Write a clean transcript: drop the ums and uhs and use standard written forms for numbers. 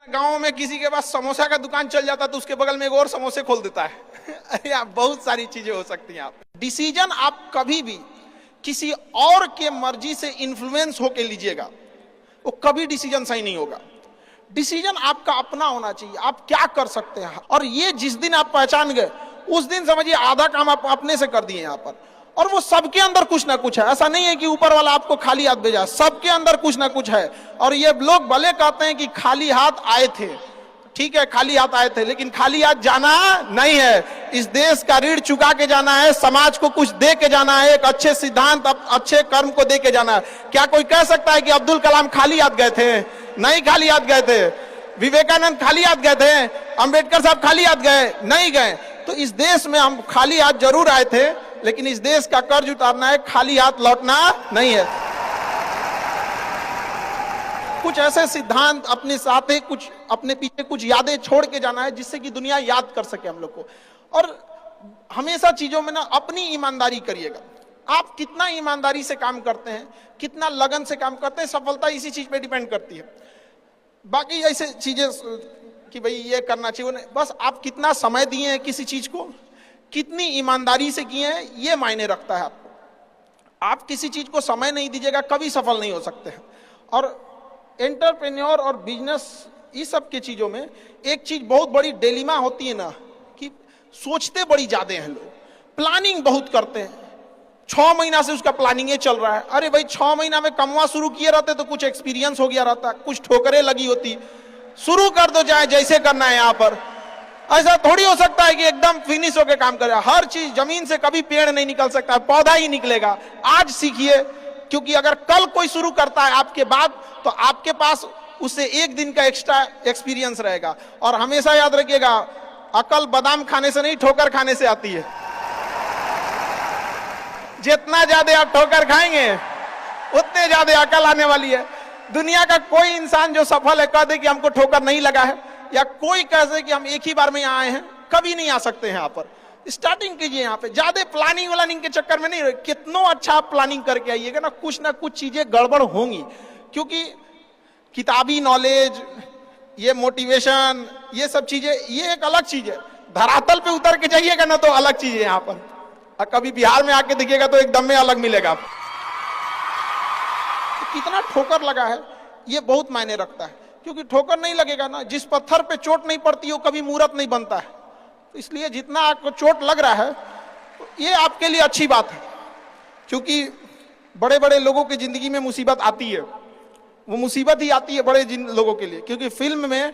गांव में किसी के पास समोसा का दुकान चल जाता तो उसके बगल में एक और समोसे खोल देता है। अरे आप बहुत सारी चीजें हो सकती हैं। आप डिसीजन आप कभी भी किसी और के मर्जी से इन्फ्लुएंस होके लीजिएगा, वो कभी डिसीजन सही नहीं होगा। डिसीजन आपका अपना होना चाहिए, आप क्या कर सकते हैं। और ये जिस दिन आप पहचान गए उस दिन समझिए आधा काम आप अपने से कर दिए यहाँ पर। और वो सबके अंदर कुछ ना कुछ है, ऐसा नहीं है कि ऊपर वाला आपको खाली हाथ भेजा, सबके अंदर कुछ ना कुछ है। और ये लोग भले कहते हैं कि खाली हाथ आए थे, ठीक है खाली हाथ आए थे, लेकिन खाली हाथ जाना नहीं है। इस देश का ऋण चुका के जाना है, समाज को कुछ दे के जाना है, एक अच्छे सिद्धांत अच्छे कर्म को दे के जाना है। क्या कोई कह सकता है कि अब्दुल कलाम खाली हाथ गए थे? नहीं खाली हाथ गए थे। विवेकानंद खाली हाथ गए थे? अंबेडकर साहब खाली हाथ गए? नहीं गए। तो इस देश में हम खाली हाथ जरूर आए थे, लेकिन इस देश का कर्ज उतारना है, खाली हाथ लौटना नहीं है। कुछ ऐसे सिद्धांत अपने साथ है, कुछ अपने पीछे कुछ यादें छोड़ के जाना है जिससे कि दुनिया याद कर सके हम लोग को। और हमेशा चीजों में ना अपनी ईमानदारी करिएगा। आप कितना ईमानदारी से काम करते हैं, कितना लगन से काम करते हैं, सफलता इसी चीज पे डिपेंड करती है। बाकी ऐसे चीजें कि भाई ये करना चाहिए, बस आप कितना समय दिए हैं किसी चीज को, कितनी ईमानदारी से किए हैं, ये मायने रखता है आपको। आप किसी चीज को समय नहीं दीजिएगा कभी सफल नहीं हो सकते हैं। और एंटरप्रेन्योर और बिजनेस इस सब की चीजों में एक चीज बहुत बड़ी डिलेमा होती है ना, कि सोचते बड़ी ज्यादा हैं लोग, प्लानिंग बहुत करते हैं। 6 महीना से उसका प्लानिंग चल रहा है। अरे भाई 6 महीना में कमवा शुरू किए रहते तो कुछ एक्सपीरियंस हो गया रहता, कुछ ठोकरें लगी होती। शुरू कर दो चाहे जैसे करना है। यहाँ पर ऐसा थोड़ी हो सकता है कि एकदम फिनिश होकर काम करे। हर चीज, जमीन से कभी पेड़ नहीं निकल सकता, पौधा ही निकलेगा। आज सीखिए, क्योंकि अगर कल कोई शुरू करता है आपके बाद तो आपके पास उससे एक दिन का एक्स्ट्रा एक्सपीरियंस रहेगा। और हमेशा याद रखिएगा, अकल बादाम खाने से नहीं ठोकर खाने से आती है। जितना ज्यादा आप ठोकर खाएंगे उतने ज्यादा अकल आने वाली है। दुनिया का कोई इंसान जो सफल है कह दे कि हमको ठोकर नहीं लगा है, या कोई कह दे कि हम एक ही बार में यहाँ आए हैं, कभी नहीं आ सकते हैं। यहाँ पर स्टार्टिंग कीजिए, यहाँ पे ज्यादा प्लानिंग व्लानिंग के चक्कर में नहीं। कितना अच्छा आप प्लानिंग करके आइएगा ना कुछ चीजें गड़बड़ होंगी। क्योंकि किताबी नॉलेज, ये मोटिवेशन, ये सब चीजें ये एक अलग चीज है। धरातल पे उतर के जाइएगा ना तो अलग चीज है। यहाँ पर और कभी बिहार में आके दिखेगा तो एकदम में अलग मिलेगा। कितना ठोकर लगा है ये बहुत मायने रखता है। क्योंकि ठोकर नहीं लगेगा ना, जिस पत्थर पे चोट नहीं पड़ती वो कभी मूर्त नहीं बनता है। तो इसलिए जितना आपको चोट लग रहा है तो ये आपके लिए अच्छी बात है। क्योंकि बड़े बड़े लोगों की जिंदगी में मुसीबत आती है, वो मुसीबत ही आती है बड़े जिन लोगों के लिए। क्योंकि फिल्म में